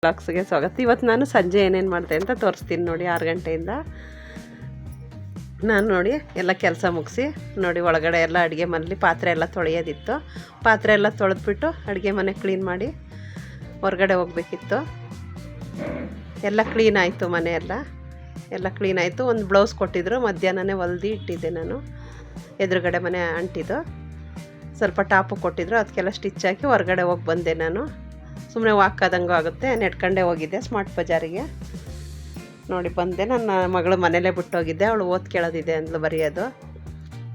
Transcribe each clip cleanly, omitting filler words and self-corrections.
ಬ್ಲಾಗ್ಸ್ಗೆ ಸ್ವಾಗತ. ಇವತ್ತು ನಾನು ಸಂಜೆ ಏನೇನು ಮಾಡಿದೆ ಅಂತ ತೋರಿಸ್ತೀನಿ ನೋಡಿ. 6 ಗಂಟೆಯಿಂದ ನಾನು ನೋಡಿ ಎಲ್ಲ ಕೆಲಸ ಮುಗಿಸಿ ನೋಡಿ ಒಳಗಡೆ ಎಲ್ಲ ಅಡುಗೆ ಮನೇಲಿ ಪಾತ್ರೆ ಎಲ್ಲ ತೊಳೆಯೋದಿತ್ತು. ಪಾತ್ರೆ ಎಲ್ಲ ತೊಳೆದ್ಬಿಟ್ಟು ಅಡುಗೆ ಮನೆ ಕ್ಲೀನ್ ಮಾಡಿ ಹೊರಗಡೆ ಹೋಗಬೇಕಿತ್ತು. ಎಲ್ಲ ಕ್ಲೀನ್ ಆಯಿತು, ಮನೆ ಎಲ್ಲ ಕ್ಲೀನ್ ಆಯಿತು. ಒಂದು ಬ್ಲೌಸ್ ಕೊಟ್ಟಿದ್ರು, ಮಧ್ಯಾಹ್ನನೇ ಹೊಲ್ದು ಇಟ್ಟಿದ್ದೆ ನಾನು. ಎದುರುಗಡೆ ಮನೆ ಅಂಟಿದ್ದು ಸ್ವಲ್ಪ ಟಾಪು ಕೊಟ್ಟಿದ್ರು, ಅದಕ್ಕೆಲ್ಲ ಸ್ಟಿಚ್ ಹಾಕಿ ಹೊರಗಡೆ ಹೋಗಿ ಬಂದೆ. ನಾನು ಸುಮ್ಮನೆ ವಾಕ್ ಆದಂಗೂ ಆಗುತ್ತೆ, ನೆಟ್ಕೊಂಡೇ ಹೋಗಿದ್ದೆ ಸ್ಮಾರ್ಟ್ ಬಜಾರಿಗೆ. ನೋಡಿ ಬಂದೆ. ನನ್ನ ಮಗಳು ಮನೇಲೇ ಬಿಟ್ಟೋಗಿದ್ದೆ, ಅವಳು ಓದ್ ಕೇಳೋದಿದೆ ಅಂದ್ಲು ಬರೆಯೋದು.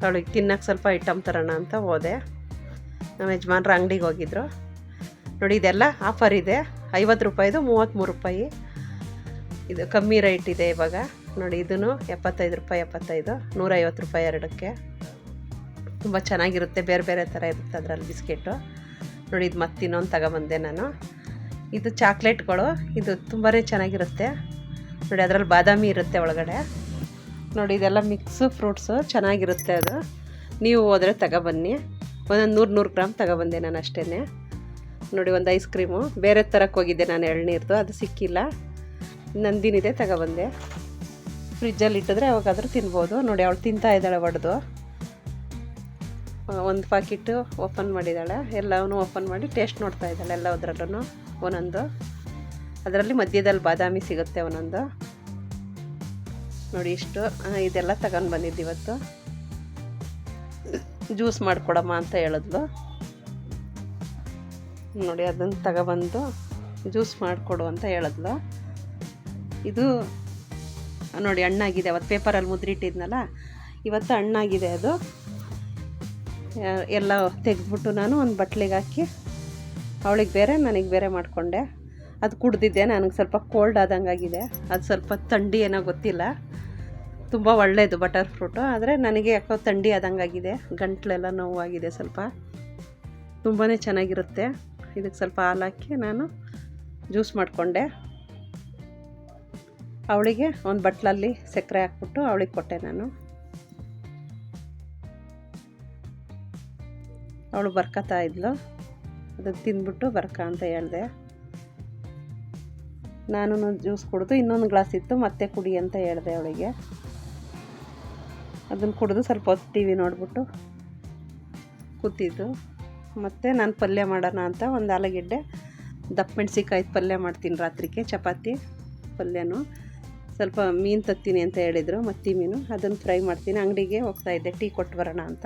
ಅವಳಿಗೆ ತಿನ್ನೋಕ್ಕೆ ಸ್ವಲ್ಪ ಐಟಮ್ ತರೋಣ ಅಂತ ಹೋದೆ. ನಮ್ಮ ಯಜಮಾನ್ರು ಅಂಗಡಿಗೆ ಹೋಗಿದ್ರು. ನೋಡಿ ಇದೆಲ್ಲ ಆಫರ್ ಇದೆ, 50 ರೂಪಾಯಿದು 33 ರೂಪಾಯಿ. ಇದು ಕಮ್ಮಿ ರೇಟ್ ಇದೆ ಇವಾಗ. ನೋಡಿ ಇದನ್ನು 75 ರೂಪಾಯಿ, 75, 150 ರೂಪಾಯಿ ಎರಡಕ್ಕೆ. ತುಂಬ ಚೆನ್ನಾಗಿರುತ್ತೆ, ಬೇರೆ ಬೇರೆ ಥರ ಇರುತ್ತೆ ಅದರಲ್ಲಿ ಬಿಸ್ಕೆಟು. ನೋಡಿ ಇದು ಮತ್ತೆ ಇನ್ನೊಂದು ತಗೊಬಂದೆ ನಾನು. ಇದು ಚಾಕ್ಲೇಟ್ಗಳು, ಇದು ತುಂಬಾ ಚೆನ್ನಾಗಿರುತ್ತೆ. ನೋಡಿ ಅದರಲ್ಲಿ ಬಾದಾಮಿ ಇರುತ್ತೆ ಒಳಗಡೆ. ನೋಡಿ ಇದೆಲ್ಲ ಮಿಕ್ಸು ಫ್ರೂಟ್ಸು, ಚೆನ್ನಾಗಿರುತ್ತೆ ಅದು. ನೀವು ಹೋದರೆ ತಗೊಬನ್ನಿ. ಒಂದೊಂದು 100 ಗ್ರಾಮ್ ತಗೊಬಂದೆ ನಾನು ಅಷ್ಟೇ. ನೋಡಿ ಒಂದು ಐಸ್ ಕ್ರೀಮು ಬೇರೆ ಥರಕ್ಕೆ ಹೋಗಿದ್ದೆ ನಾನು, ಎಳ್ನೀರ್ದು, ಅದು ಸಿಕ್ಕಿಲ್ಲ. ನಂದಿನಿದೆ ತಗೊಬಂದೆ. ಫ್ರಿಜ್ಜಲ್ಲಿ ಇಟ್ಟಿದ್ರೆ ಯಾವಾಗಾದರೂ ತಿನ್ಬೋದು. ನೋಡಿ ಅವಳು ತಿಂತಾ ಇದ್ದಾಳೆ ಒಡೆದು. ಒಂದು ಪ್ಯಾಕೆಟು ಓಪನ್ ಮಾಡಿದ್ದಾಳೆ, ಎಲ್ಲವೂ ಓಪನ್ ಮಾಡಿ ಟೇಸ್ಟ್ ನೋಡ್ತಾ ಇದ್ದಾಳೆ ಎಲ್ಲದರಲ್ಲೂ ಒಂದೊಂದು. ಅದರಲ್ಲಿ ಮಧ್ಯದಲ್ಲಿ ಬಾದಾಮಿ ಸಿಗುತ್ತೆ ಒಂದೊಂದು. ನೋಡಿ ಇಷ್ಟು ಇದೆಲ್ಲ ತಗೊಂಡು ಬಂದಿದ್ದು ಇವತ್ತು. ಜ್ಯೂಸ್ ಮಾಡಿಕೊಡಮ್ಮ ಅಂತ ಹೇಳಿದ್ಲು. ನೋಡಿ ಅದನ್ನು ತಗೊಬಂದು ಜ್ಯೂಸ್ ಮಾಡಿಕೊಡು ಅಂತ ಹೇಳಿದ್ಲು. ಇದು ನೋಡಿ ಹಣ್ಣಾಗಿದೆ, ಅವತ್ತು ಪೇಪರಲ್ಲಿ ಮುದ್ರಿಟ್ಟಿದ್ನಲ್ಲ, ಇವತ್ತು ಹಣ್ಣಾಗಿದೆ ಅದು. ಎಲ್ಲ ತೆಗೆದ್ಬಿಟ್ಟು ನಾನು ಒಂದು ಬಟ್ಲಿಗೆ ಹಾಕಿ ಅವಳಿಗೆ ಬೇರೆ ನನಗೆ ಬೇರೆ ಮಾಡಿಕೊಂಡೆ. ಅದು ಕುಡ್ದಿದ್ದೆ, ನನಗೆ ಸ್ವಲ್ಪ ಕೋಲ್ಡ್ ಆದಂಗಾಗಿದೆ. ಅದು ಸ್ವಲ್ಪ ಥಂಡಿ ಏನೋ ಗೊತ್ತಿಲ್ಲ. ತುಂಬ ಒಳ್ಳೆಯದು ಬಟರ್ ಫ್ರೂಟು, ಆದರೆ ನನಗೆ ಯಾಕೋ ಥಂಡಿ ಆದಂಗಾಗಿದೆ, ಗಂಟ್ಲೆಲ್ಲ ನೋವಾಗಿದೆ ಸ್ವಲ್ಪ. ತುಂಬಾ ಚೆನ್ನಾಗಿರುತ್ತೆ. ಇದಕ್ಕೆ ಸ್ವಲ್ಪ ಹಾಲು ಹಾಕಿ ನಾನು ಜ್ಯೂಸ್ ಮಾಡಿಕೊಂಡೆ. ಅವಳಿಗೆ ಒಂದು ಬಟ್ಲಲ್ಲಿ ಸಕ್ಕರೆ ಹಾಕ್ಬಿಟ್ಟು ಅವಳಿಗೆ ಕೊಟ್ಟೆ ನಾನು. ಅವಳು ಬರ್ಕತಾ ಇದ್ಲು, ಅದನ್ನು ತಿಂದ್ಬಿಟ್ಟು ಬರ್ಕ ಅಂತ ಹೇಳಿದೆ. ನಾನು ಜ್ಯೂಸ್ ಕುಡಿದು ಇನ್ನೊಂದು ಗ್ಲಾಸ್ ಇತ್ತು, ಮತ್ತೆ ಕುಡಿ ಅಂತ ಹೇಳಿದೆ ಅವಳಿಗೆ. ಅದನ್ನು ಕುಡಿದು ಸ್ವಲ್ಪ ಹೊತ್ತು ಟಿ ವಿ ನೋಡಿಬಿಟ್ಟು ಕೂತಿದ್ದು. ಮತ್ತು ನಾನು ಪಲ್ಯ ಮಾಡೋಣ ಅಂತ ಒಂದು ಆಲೂಗೆಡ್ಡೆ, ದಪ್ಪ ಮೆಣಸಿಕಾಯಿ ಪಲ್ಯ ಮಾಡ್ತೀನಿ ರಾತ್ರಿಗೆ, ಚಪಾತಿ ಪಲ್ಯನೂ. ಸ್ವಲ್ಪ ಮೀನು ತತ್ತೀನಿ ಅಂತ ಹೇಳಿದರು, ಮತ್ತಿ ಮೀನು, ಅದನ್ನು ಫ್ರೈ ಮಾಡ್ತೀನಿ. ಅಂಗಡಿಗೆ ಹೋಗ್ತಾಯಿದ್ದೆ ಟೀ ಕೊಟ್ಟು ಬರೋಣ ಅಂತ.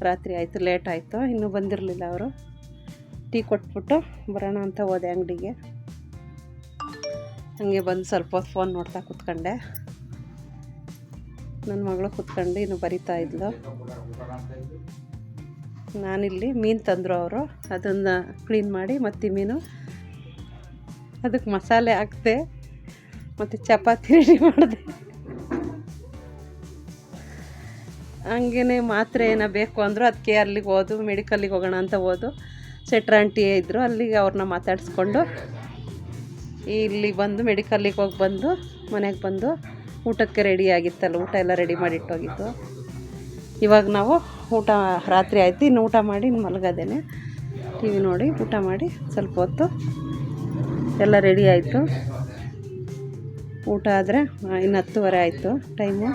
ರಾತ್ರಿ ಆಯಿತು, ಲೇಟ್ ಆಯಿತು, ಇನ್ನೂ ಬಂದಿರಲಿಲ್ಲ ಅವರು. ಟೀ ಕೊಟ್ಬಿಟ್ಟು ಬರೋಣ ಅಂತ ಹೋದೆ ಅಂಗಡಿಗೆ. ಹಾಗೆ ಬಂದು ಸ್ವಲ್ಪ ಹೊತ್ತು ಫೋನ್ ನೋಡ್ತಾ ಕೂತ್ಕೊಂಡೆ. ನನ್ನ ಮಗಳು ಕೂತ್ಕೊಂಡು ಇನ್ನೂ ಬರಿತಾ ಇದ್ಲು. ನಾನಿಲ್ಲಿ ಮೀನು ತಂದರು ಅವರು, ಅದನ್ನು ಕ್ಲೀನ್ ಮಾಡಿ ಮತ್ತಿ ಮೀನು ಅದಕ್ಕೆ ಮಸಾಲೆ ಹಾಕಿದೆ, ಮತ್ತು ಚಪಾತಿ ರೆಡಿ ಮಾಡಿದೆ. ಹಂಗೇ ಮಾತ್ರೆ ಏನೋ ಬೇಕು ಅಂದರು, ಅದಕ್ಕೆ ಅಲ್ಲಿಗೆ ಹೋದು, ಮೆಡಿಕಲ್ಲಿಗೆ ಹೋಗೋಣ ಅಂತ ಹೋದು. ಸೆಟ್ರ ಆಂಟಿ ಇದ್ದರು, ಅಲ್ಲಿಗೆ ಅವ್ರನ್ನ ಮಾತಾಡಿಸ್ಕೊಂಡು ಇಲ್ಲಿ ಬಂದು ಮೆಡಿಕಲ್ಲಿಗೆ ಹೋಗಿ ಬಂದು ಮನೆಗೆ ಬಂದು ಊಟಕ್ಕೆ ರೆಡಿ ಆಗಿತ್ತಲ್ಲ, ಊಟ ಎಲ್ಲ ರೆಡಿ ಮಾಡಿಟ್ಟೋಗಿತ್ತು. ಇವಾಗ ನಾವು ಊಟ ರಾತ್ರಿ ಆಯಿತು, ಇನ್ನು ಊಟ ಮಾಡಿ ಇನ್ನು ಮಲಗೋದೇನೆ. ಟಿ ವಿ ನೋಡಿ ಊಟ ಮಾಡಿ ಸ್ವಲ್ಪ ಹೊತ್ತು ಎಲ್ಲ ರೆಡಿ ಆಯಿತು. ಊಟ ಆದರೆ ಇನ್ನು 10:30 ಆಯಿತು ಟೈಮು.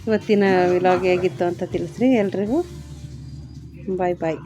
ಇವತ್ತಿನ ವ್ಲಾಗ್ ಹೇಗಿತ್ತು ಅಂತ ತಿಳಿಸ್ರಿ ಎಲ್ರಿಗೂ. ಬಾಯ್ ಬಾಯ್.